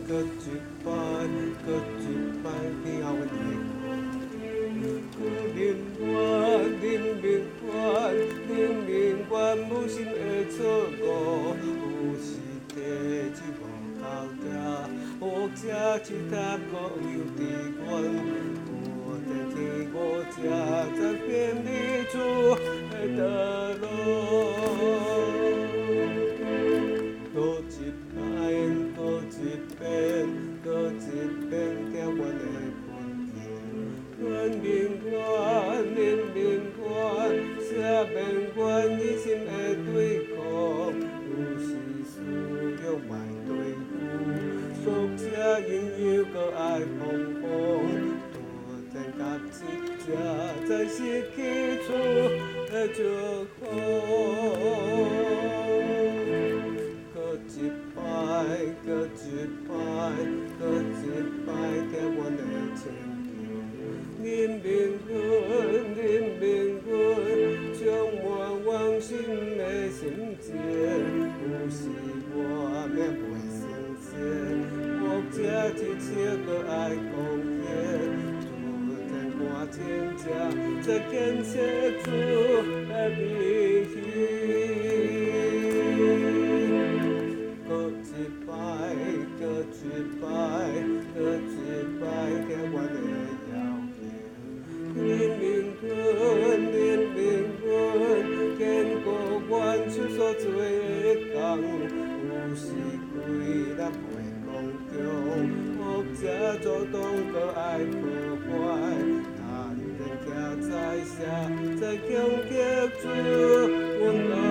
搁一摆，搁一摆，听阮的歌。人民愿母心的错误，有时地一无头家，或者一塌搁有伫阮。我在天我才知变你厝的道路。搁一遍，搁一遍，搁一遍，听阮的分情。人民愿愿意心的对抗，有时需要卖对付，俗者因由搁爱碰碰，大田甲一只才失去厝的祝福。搁一摆，搁一摆，搁一摆，听阮的情景。人民充满往心的心情，有时我命袂成仙，或者一切搁爱贡献，突然看清这才见切出的美搁一摆，搁一摆，搁一摆，听阮的要求。人民坚固阮手所做的工，有时开咱袂公中，或者主动搁爱破坏，但人徛在社，才强结出阮。